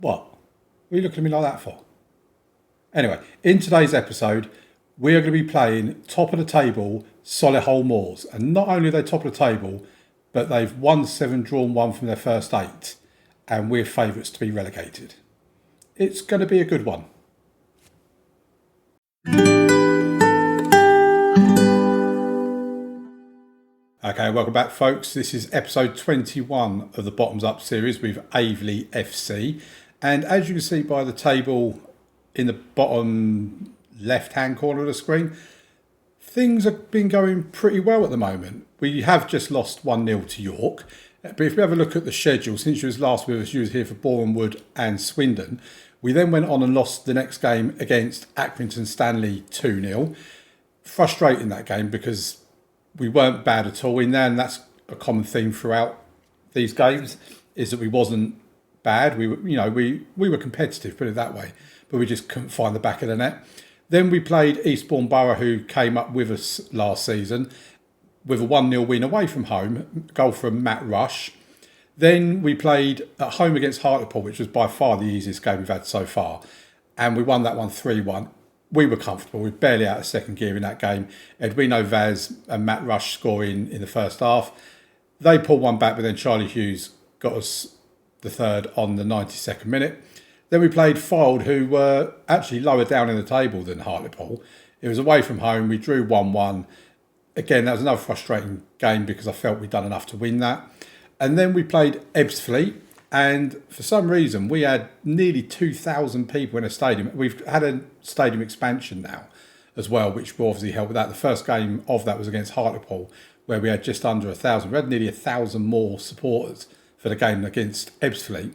What? What are you looking at me like that for? Anyway, in today's episode, we are going to be playing top of the table Solihull Moors. And not only are they top of the table, but they've won 7, drawn 1 from their first 8. And we're favourites to be relegated. It's going to be a good one. Okay, welcome back, folks. This is episode 21 of the Bottoms Up series with Aveley FC. And as you can see by the table in the bottom left-hand corner of the screen, things have been going pretty well at the moment. We have just lost 1-0 to York. But if we have a look at the schedule, since you was last with us, you was here for Boreham Wood and Swindon. We then went on and lost the next game against Accrington Stanley 2-0. Frustrating, that game, because we weren't bad at all in there, and that's a common theme throughout these games, is that we wasn't bad. We were competitive, put it that way, but we just couldn't find the back of the net. Then we played Eastbourne Borough, who came up with us last season, with a 1-0 win away from home, goal from Matt Rush. Then we played at home against Hartlepool, which was by far the easiest game we've had so far, and we won that one 3-1. We were comfortable. We were barely out of second gear in that game. Edwino Vaz and Matt Rush scoring in the first half. They pulled one back, but then Charlie Hughes got us the third on the 92nd minute. Then we played Fylde, who were actually lower down in the table than Hartlepool. It was away from home. We drew 1-1. Again, that was another frustrating game because I felt we'd done enough to win that. And then we played Ebbsfleet. And for some reason, we had nearly 2,000 people in a stadium. We've had a stadium expansion now as well, which will obviously help with that. The first game of that was against Hartlepool, where we had just under 1,000. We had nearly 1,000 more supporters for the game against Ebbsfleet.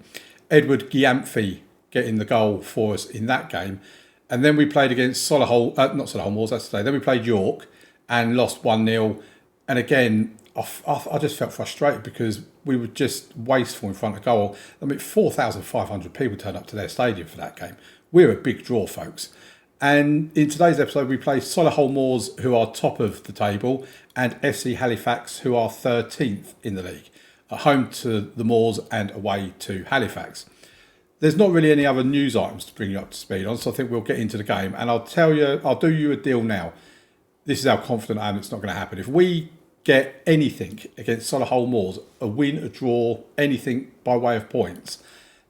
Edward Giampfi getting the goal for us in that game. And then we played against not Solihull Moors, that's today. Then we played York and lost 1-0. And again, I just felt frustrated because we were just wasteful in front of goal. I mean, 4,500 people turned up to their stadium for that game. We're a big draw, folks. And in today's episode, we play Solihull Moors, who are top of the table, and FC Halifax, who are 13th in the league, at home to the Moors and away to Halifax. There's not really any other news items to bring you up to speed on, so I think we'll get into the game. And I'll do you a deal now. This is how confident I am it's not going to happen. If we get anything against Solihull Moors, a win, a draw, anything by way of points,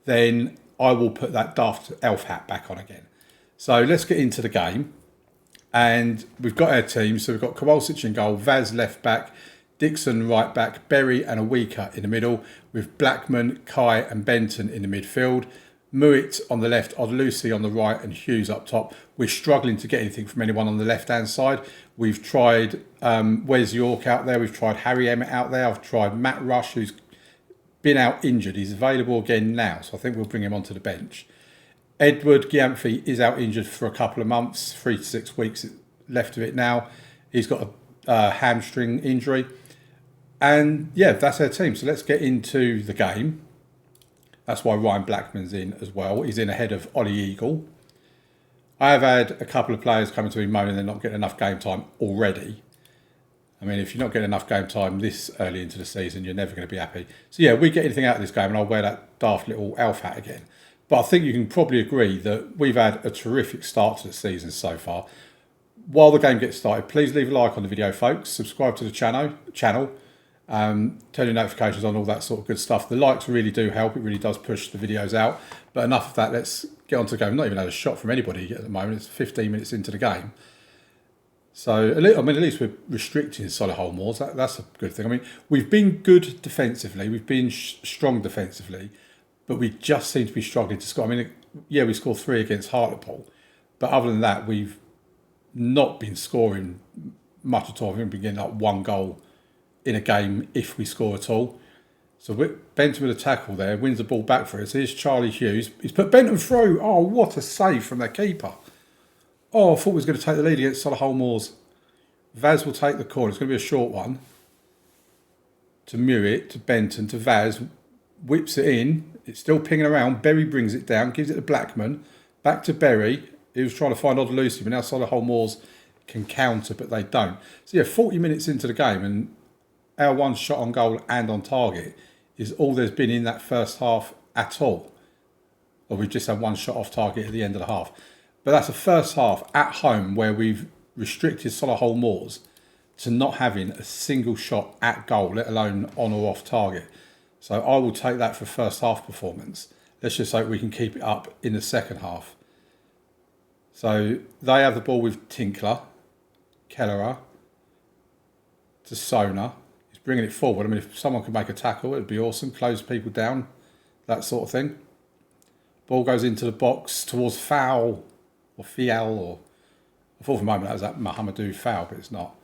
then I will put that daft elf hat back on again. So let's get into the game. And we've got our team. So we've got Kowalczyk in goal, Vaz left back, Dixon right back, Berry and Awika in the middle, with Blackman, Kai and Benton in the midfield. Muit on the left, Odlucy on the right and Hughes up top. We're struggling to get anything from anyone on the left-hand side. We've tried Wes York out there. We've tried Harry Emmett out there. I've tried Matt Rush, who's been out injured. He's available again now, so I think we'll bring him onto the bench. Edward Giampfi is out injured for a couple of months, 3 to 6 weeks left of it now. He's got a hamstring injury. And yeah, that's our team. So let's get into the game. That's why Ryan Blackman's in as well. He's in ahead of Ollie Eagle. I have had a couple of players coming to me moaning they're not getting enough game time already. I mean, if you're not getting enough game time this early into the season, you're never going to be happy. So yeah, we get anything out of this game and I'll wear that daft little elf hat again. But I think you can probably agree that we've had a terrific start to the season so far. While the game gets started, please leave a like on the video, folks. Subscribe to the channel. Turn your notifications on, all that sort of good stuff. The likes really do help. It really does push the videos out. But enough of that. Let's get on to the game. I've not even had a shot from anybody at the moment. It's 15 minutes into the game. So, at least we're restricting Solihull Moors. That's a good thing. I mean, we've been good defensively. We've been strong defensively. But we just seem to be struggling to score. I mean, yeah, we scored 3 against Hartlepool. But other than that, we've not been scoring much at all. We've been getting like 1 goal in a game if we score at all. So Benton with a tackle there, wins the ball back for us. Here's Charlie Hughes. He's put Benton through. Oh, what a save from their keeper. Oh, I thought we was going to take the lead against Solihull Moors. Vaz will take the corner. It's going to be a short one. To Muit, to Benton, to Vaz. Whips it in. It's still pinging around. Berry brings it down, gives it to Blackman. Back to Berry. He was trying to find Odlucy, but now Solihull Moors can counter, but they don't. So yeah, 40 minutes into the game, and our one shot on goal and on target is all there's been in that first half at all. or we've just had one shot off target at the end of the half. But that's the first half at home where we've restricted Solihull Moors to not having a single shot at goal, let alone on or off target. So I will take that for first half performance. Let's just hope we can keep it up in the second half. So they have the ball with Tinkler, Kelleher to Sona. He's bringing it forward. I mean, if someone could make a tackle, it would be awesome. Close people down, that sort of thing. Ball goes into the box towards Foul or Fial, or I thought for a moment that was that Mahamadou Foul, but it's not.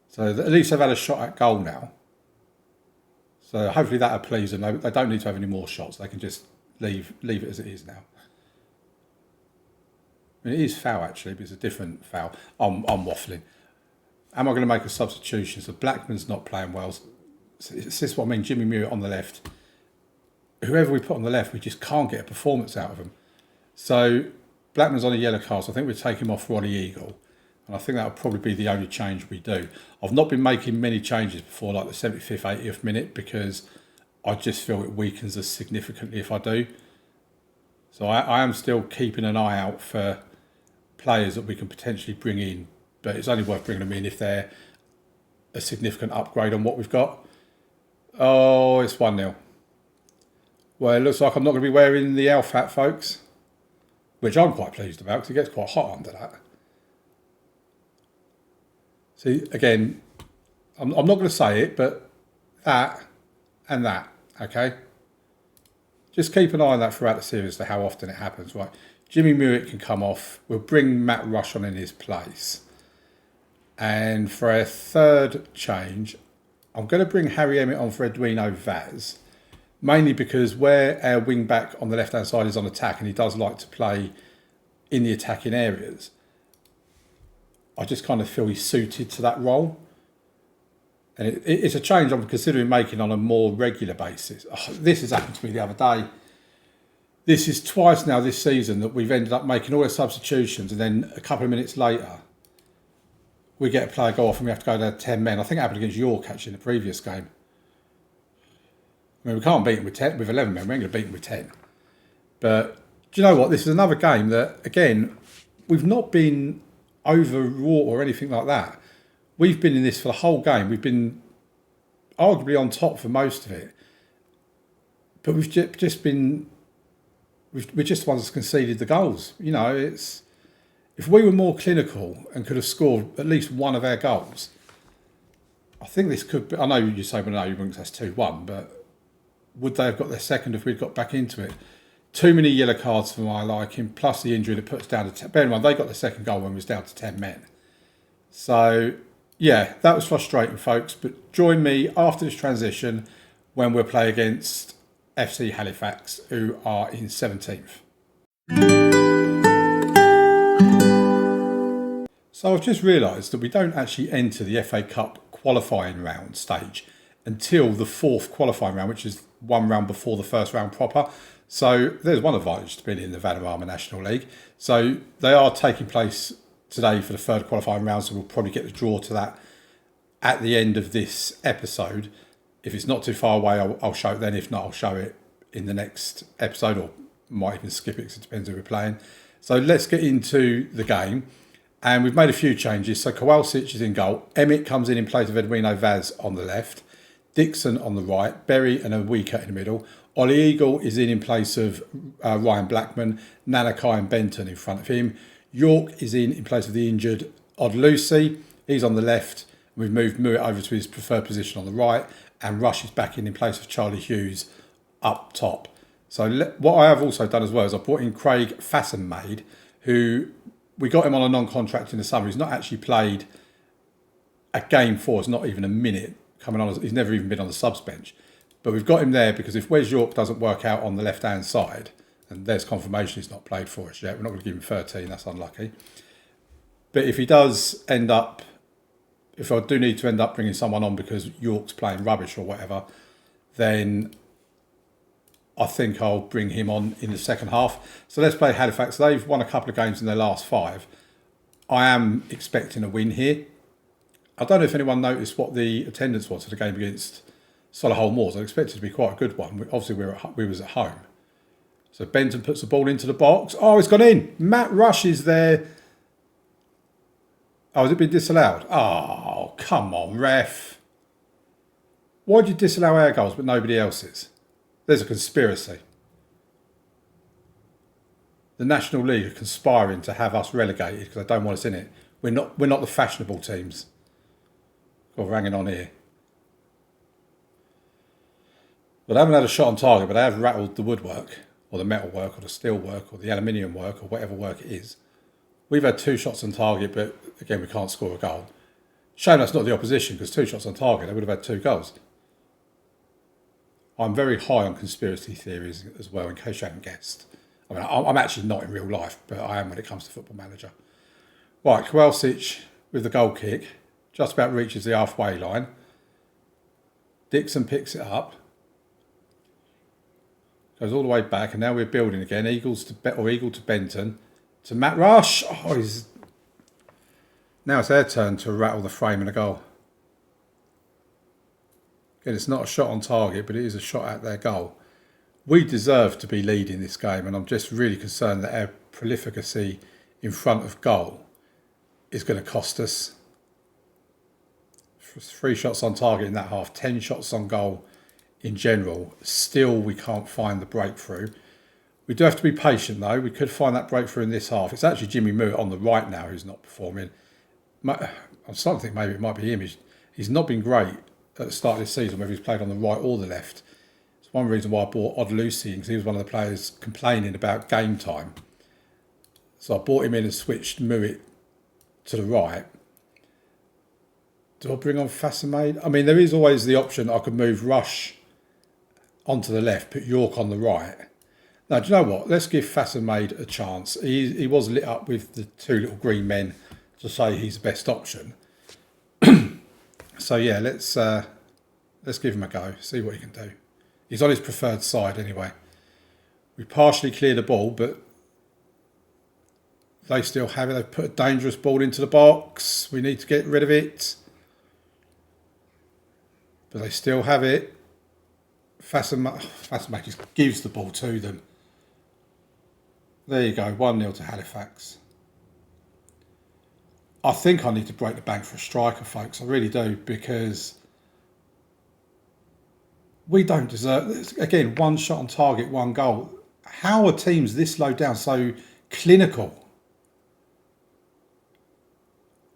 So at least they've had a shot at goal now. So hopefully that'll please them. They don't need to have any more shots. They can just leave it as it is now. I mean, it is foul actually, but it's a different foul. I'm waffling. Am I going to make a substitution? So Blackman's not playing well. It's this what I mean. Jimmy Muir on the left. Whoever we put on the left, we just can't get a performance out of them. So Blackman's on a yellow card. So I think we'll take him off Ronnie Eagle. And I think that'll probably be the only change we do. I've not been making many changes before, like the 75th, 80th minute, because I just feel it weakens us significantly if I do. So I am still keeping an eye out for players that we can potentially bring in, but it's only worth bringing them in if they're a significant upgrade on what we've got. Oh, it's 1-0. Well, it looks like I'm not going to be wearing the Elf hat, folks, which I'm quite pleased about because it gets quite hot under that. See, again, I'm not going to say it, but that and that, okay? Just keep an eye on that throughout the series as to how often it happens, right? Jimmy Muir can come off. We'll bring Matt Rush on in his place. And for a third change, I'm going to bring Harry Emmett on for Edwino Vaz, mainly because where our wing back on the left-hand side is on attack and he does like to play in the attacking areas, I just kind of feel he's suited to that role. And it's a change I'm considering making on a more regular basis. Oh, this has happened to me the other day. This is twice now this season that we've ended up making all our substitutions and then a couple of minutes later we get a player go off and we have to go down to 10 men. I think it happened against York actually in the previous game. I mean, we can't beat them with 10, with 11 men. We ain't going to beat them with 10. But do you know what? This is another game that, again, we've not been overwrought or anything like that. We've been in this for the whole game. We've been arguably on top for most of it. But we've just been... We're just the ones that conceded the goals. You know, it's... If we were more clinical and could have scored at least one of our goals, I think this could be... I know you say, well, no, you wouldn't, that's 2-1, but would they have got their second if we'd got back into it? Too many yellow cards for my liking, plus the injury that puts down to 10. Bear in mind, they got the second goal when it was down to 10 men. So, yeah, that was frustrating, folks. But join me after this transition when we'll play against FC Halifax, who are in 17th. So I've just realised that we don't actually enter the FA Cup qualifying round stage until the fourth qualifying round, which is one round before the first round proper. So there's one advantage to being in the Vanarama National League. So they are taking place today for the third qualifying round, so we'll probably get the draw to that at the end of this episode. If it's not too far away, I'll show it then. If not, I'll show it in the next episode, or might even skip it because it depends who we're playing. So let's get into the game. And we've made a few changes. So Kowalczyk is in goal. Emmett comes in place of Edwino Vaz on the left. Dixon on the right. Berry and Awika in the middle. Ollie Eagle is in place of Ryan Blackman. Nanakai and Benton in front of him. York is in place of the injured Odd Lucy. He's on the left. We've moved Muir over to his preferred position on the right. And Rush is back in place of Charlie Hughes up top. So what I have also done as well is I brought in Craig Fassenmaid, who we got him on a non-contract in the summer. He's not actually played a game for us, not even a minute coming on. He's never even been on the subs bench. But we've got him there because if Wes York doesn't work out on the left-hand side, and there's confirmation he's not played for us yet, we're not going to give him 13, that's unlucky. But if he does end up, if I do need to end up bringing someone on because York's playing rubbish or whatever, then I think I'll bring him on in the second half. So let's play Halifax. They've won a couple of games in their last 5. I am expecting a win here. I don't know if anyone noticed what the attendance was for the game against Solihull Moors. I expected it to be quite a good one. Obviously, we was at home. So Benton puts the ball into the box. Oh, it's gone in. Matt Rush is there. Oh, has it been disallowed? Oh, come on, ref. Why did you disallow our goals but nobody else's? There's a conspiracy. The National League are conspiring to have us relegated because they don't want us in it. We're not the fashionable teams. God, we're hanging on here. But they haven't had a shot on target, but they have rattled the woodwork, or the metal work, or the steel work, or the aluminium work, or whatever work it is. We've had 2 shots on target, but again, we can't score a goal. Shame that's not the opposition, because 2 shots on target, they would have had 2 goals. I'm very high on conspiracy theories as well, in case you haven't guessed. I mean, I'm actually not in real life, but I am when it comes to Football Manager. Right, Kowalczyk with the goal kick, just about reaches the halfway line. Dixon picks it up. Goes all the way back, and now we're building again. Eagle to Benton. To Matt Rush. Oh, now it's their turn to rattle the frame and a goal. Again, it's not a shot on target, but it is a shot at their goal. We deserve to be leading this game, and I'm just really concerned that our prolificacy in front of goal is going to cost us. 3 shots on target in that half, 10 shots on goal in general. Still, we can't find the breakthrough. We do have to be patient, though. We could find that breakthrough in this half. It's actually Jimmy Moore on the right now who's not performing. I'm starting to think maybe it might be him. He's not been great at the start of this season, whether he's played on the right or the left. It's one reason why I bought Odd Lucy, because he was one of the players complaining about game time. So I bought him in and switched Moore to the right. Do I bring on Fasamaid? I mean, there is always the option I could move Rush onto the left, put York on the right. Now, do you know what? Let's give Fasamaid a chance. He was lit up with the 2 little green men to say he's the best option. So yeah, let's give him a go, see what he can do. He's on his preferred side anyway. We partially cleared the ball, but they still have it. They've put a dangerous ball into the box. We need to get rid of it. But they still have it. Fasamaid just gives the ball to them. There you go, 1-0 to Halifax. I think I need to break the bank for a striker, folks. I really do, because we don't deserve this. Again, 1 shot on target, 1 goal. How are teams this low down so clinical?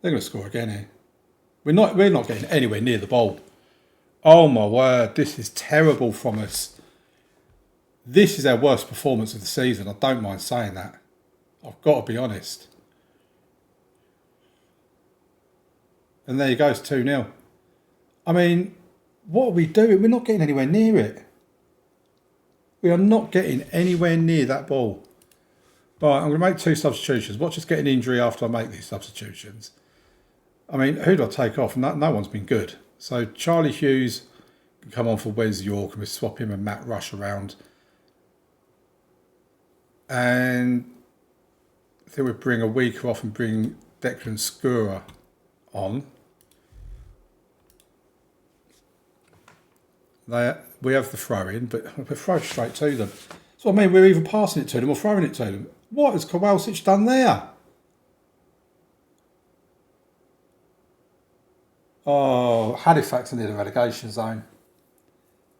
They're going to score again here. We're not getting anywhere near the ball. Oh my word, this is terrible from us. This is our worst performance of the season. I don't mind saying that. I've got to be honest. And there you go, it's 2-0. I mean, what are we doing? We're not getting anywhere near it. We are not getting anywhere near that ball. Right, I'm going to make 2 substitutions. Watch us get an injury after I make these substitutions. I mean, who do I take off? No one's been good. So Charlie Hughes can come on for Wes York, and we swap him and Matt Rush around. And I think we'll bring a weaker off and bring Declan Skura on. We have the throw in, but we throw straight to them. So I mean, we're either passing it to them or throwing it to them. What has Kowalczyk done there? Oh, Halifax are near the relegation zone.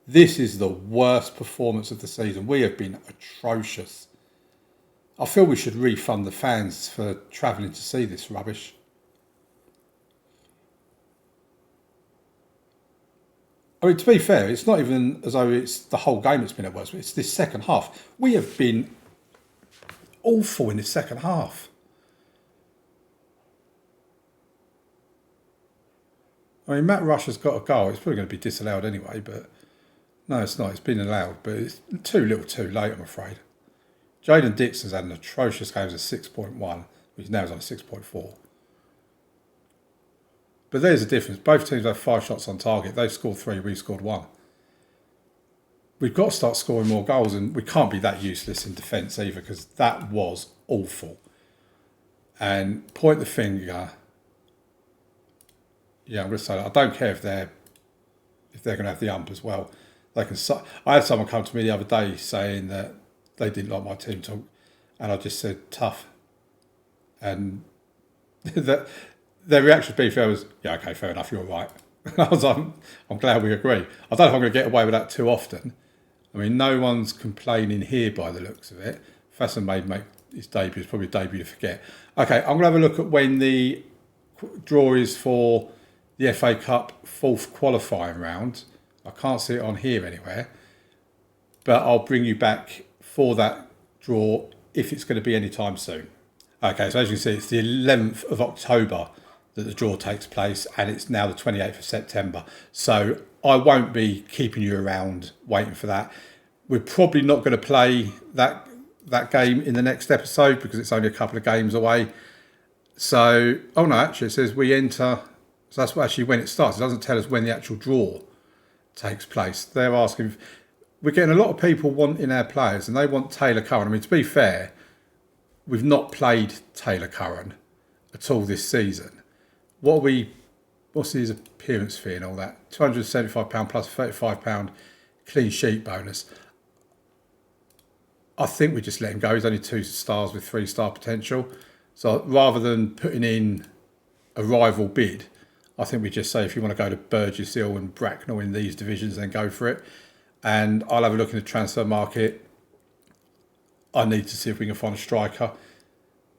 This is the worst performance of the season. We have been atrocious. I feel we should refund the fans for travelling to see this rubbish. I mean, to be fair, it's not even as though it's the whole game that's been at worst. It's this second half. We have been awful in this second half. I mean, Matt Rush has got a goal. It's probably going to be disallowed anyway, but no, it's not. It's been allowed, but it's too little too late, I'm afraid. Jaden Dixon's had an atrocious game as a 6.1, which now is on a 6.4. But there's a difference. Both teams have 5 shots on target. They've scored 3, we've scored 1. We've got to start scoring more goals, and we can't be that useless in defence either, because that was awful. And point the finger. Yeah, I'm going to say that. I don't care if they're going to have the ump as well. They can. I had someone come to me the other day saying that they didn't like my team talk, and I just said tough, and that their reaction to be fair was, yeah, okay, fair enough, you're right. I was like, I'm glad we agree. I don't know if I'm going to get away with that too often. I mean, no one's complaining here by the looks of it. Fasson made his debut. It's probably a debut to forget. Okay, I'm going to have a look at when the draw is for the FA Cup fourth qualifying round. I can't see it on here anywhere, but I'll bring you back for that draw if it's going to be any time soon. Okay, so as you can see, it's the 11th of October that the draw takes place, and it's now the 28th of September. So I won't be keeping you around waiting for that. We're probably not going to play that game in the next episode because it's only a couple of games away. So, oh no, actually it says we enter, so that's actually when it starts. It doesn't tell us when the actual draw takes place. They're asking, we're getting a lot of people wanting our players, and they want Taylor Curran. I mean, to be fair, we've not played Taylor Curran at all this season. What's his appearance fee and all that? £275 plus £35 clean sheet bonus. I think we just let him go. He's only 2 stars with 3-star potential. So rather than putting in a rival bid, I think we just say if you want to go to Burgess Hill and Bracknell in these divisions, then go for it. And I'll have a look in the transfer market. I need to see if we can find a striker.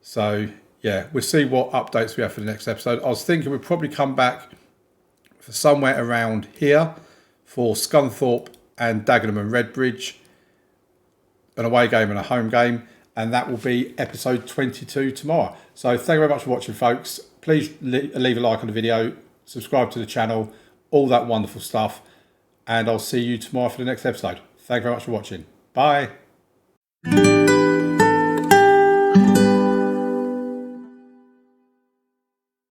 So yeah, we'll see what updates we have for the next episode. I was thinking we'd probably come back for somewhere around here for Scunthorpe and Dagenham and Redbridge, an away game and a home game, and that will be episode 22 tomorrow. So thank you very much for watching, folks. Please leave a like on the video, subscribe to the channel, all that wonderful stuff, and I'll see you tomorrow for the next episode. Thank you very much for watching. Bye.